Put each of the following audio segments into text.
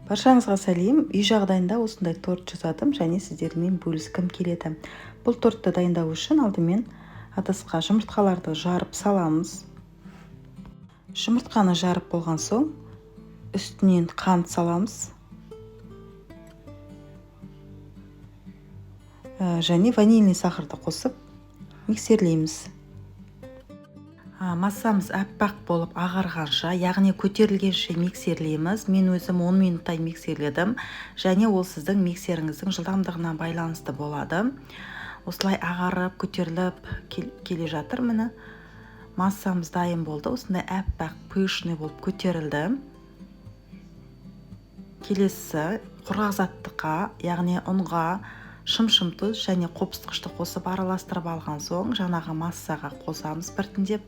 Баршаңызға сәлем. Үй жағдайында осындай торт жасадым және сіздермен бөліскім келеді. Бұл тортты дайындау үшін алдымен ыдысқа жұмыртқаларды жарып саламыз. Жұмыртқаны жарып болған соң үстінен қант саламыз. Және ванильный сахарды қосып миксерлейміз. Массамыз әппақ болып ағарғанша, яғни көтерілгенше миксерлейміз. Мен өзім 10 минуттай миксерледім, және ол сіздің миксеріңіздің жылдамдығына байланысты болады. Осылай ағарып, көтеріліп келе жатыр. Міне массамыз дайын болды. Осындай әппақ, пышный болып көтерілді. Келесі құрғақ заттыққа, яғни ұнға шым-шым тұз және қопсытқышты қосып араластырып алған соң, жаңағы массаға қосамыз біртіндеп.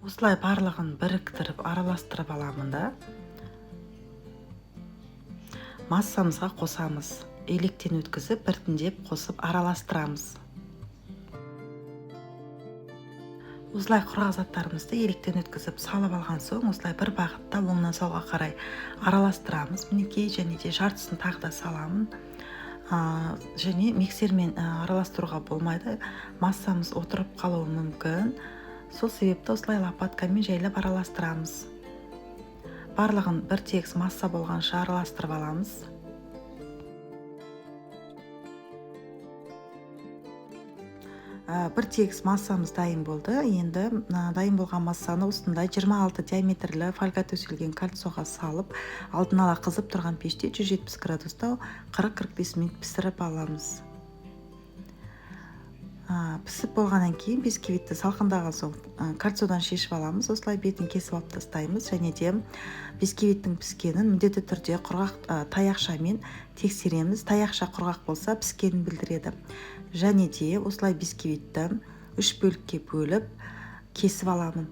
Осылай барлығын біріктіріп араластырып аламын да. Массамызға қосамыз. Електен өткізіп біртіндеп қосып араластырамыз. Осылай құрғақ заттарымызды електен өткізіп салып алған соң, осылай бір бағытта оңнан солға қарай араластырамыз. Мінекей, және де жартысын тағы да саламын. Және миксермен араластыруға болмайды. Массамыз отырып қалуы мүмкін. Сол себепті осылай лопаткамен жайлап араластырамыз. Барлығын бір тегіс масса болғанша араластырып аламыз. Бір тегіс массамыз дайын болды. Енді дайын болған массаны осындай 26 диаметрлі фольга төселген кольцоға салып, алдын ала қызып тұрған пеште 170 градуста 40-45 минут пісіріп аламыз. Пісіп болғаннан кейін бисквитті салқындаған соң кольцодан шешіп аламыз. Осылай бетін кесіп алып тастаймыз, және де бисквиттің піскенін міндетті түрде құрғақ таяқшамен тексереміз. Таяқша құрғақ болса піскенін білдіреді. Және де осылай бисквитті 3 бөлікке бөліп кесіп аламын.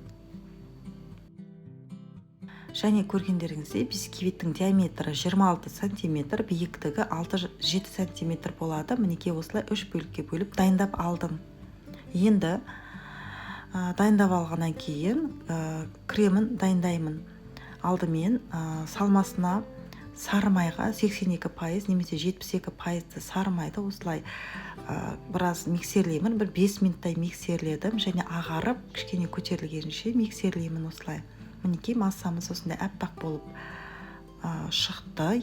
Және көргендеріңізде бисквиттің диаметрі 26 см, биіктігі 6-7 см болады. Мінекей осылай 3 бөлікке бөліп дайындап алдым. Енді дайындап алғаннан кейін кремін дайындаймын. Алдымен салмасына сары майға 82% немесе 72% сары майды осылай біраз миксерлеймін. Бір 5 минуттай миксерледім, және ағарып кішкене көтерілгенше миксерлеймін осылай. Мінекей массамыз осындай әппақ болып шықты.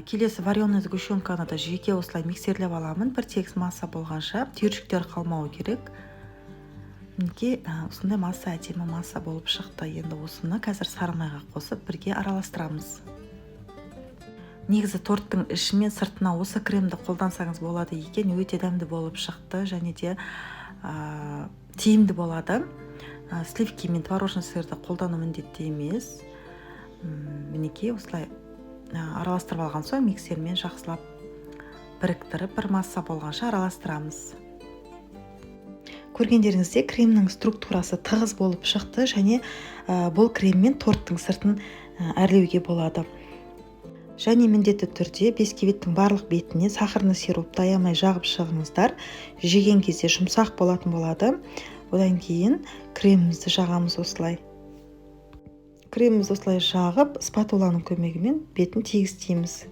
Келесі вареный сгущенканы да жеке осылай миксерлеп аламын. Бір тегіс масса болғанша, түйіршіктер қалмауы керек. Мінекей осындай масса, әдемі масса болып шықты. Енді осыны қазір сары майға қосып бірге араластырамыз. Негізі торттың іші мен сыртына осы кремді қолдансаңыз болады екен, өте дәмді болып шықты, және де тиімді болады. Сливки мен творожный сырды қолдану міндетті емес. Мінекей осылай араластырып алған соң миксермен жақсылап біріктіріп, бір масса болғанша араластырамыз. Көргендеріңізде кремнің структурасы тығыз болып шықты, және бұл креммен торттың сыртын әрлеуге болады. Және міндетті түрде бисквиттің барлық бетіне сахарный сиропты аямай жағып шығыңыздар. Жеген кезде жұмсақ болатын болады. Одан кейін кремімізді жағамыз осылай. Кремімізді осылай жағып, спатуланың көмегімен бетін тегістейміз.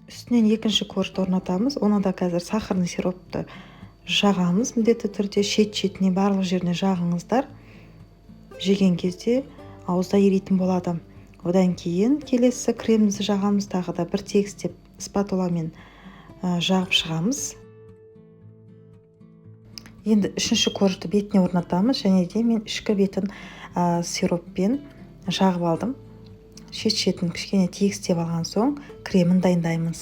Үстінен екінші коржды орнатамыз. Оны да қазір сахарный сиропты жағамыз. Міндетті түрде шет-шетіне барлық жеріне жағыңыздар. Жеген кезде ауызда еритін болады. Одан кейін келесі кремімізді жағамыз, тағы да бір тегістеп спатуламен жағып шығамыз. Енді үшінші коржды бетіне орнатамыз, және де мен ішкі бетін сироппен жағып алдым. Шет-шетін кішкене тегістеп алған соң кремін дайындаймын.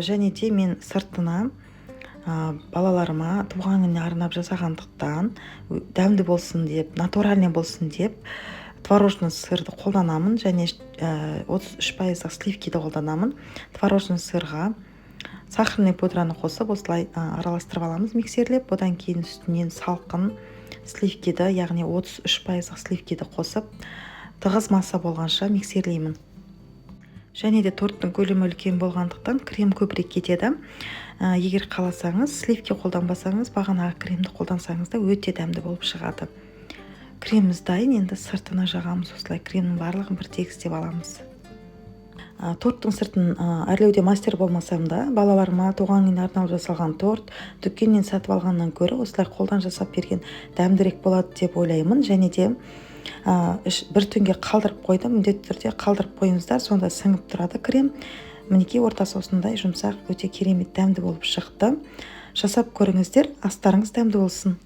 Және де мен сыртына балаларыма туған күніне арнап жасағандықтан, дәмді болсын деп, натуральный болсын деп, творожный сырды қолданамын, және 33% сливкиді қолданамын. Творожный сырға сахарный пудраны қосып, осылай араластырып аламыз миксерлеп. Одан кейін үстінен салқын сливкиді, яғни 33% сливкиді қосып, тығыз масса болғанша миксерлеймін. Және де торттың көлемі үлкен болғандықтан крем көбірек кетеді. Егер қаласаңыз, сливки қолданбасаңыз, бағанағы кремді қолдансаңыз да өте дәмді болып шығады. Креміміз дайын, енді сыртына жағамыз. Осылай кремнің барлығын бір тегістеп аламыз. Торттың сыртын әрлеуде мастер болмасам да, балаларыма туған күніне арналып жасалған торт дүкеннен сатып алғаннан гөрі осылай қолдан жасап берген дәмдірек болады деп ойлаймын. Және де бір түнге қалдырып қойдым. Міндетті түрде қалдырып қойыңыздар, сонда сіңіп тұрады крем. Мінекей ортасы осындай жұмсақ, өте керемет дәмді болып шықты. Жасап көріңіздер, астарыңыз дәмді болсын.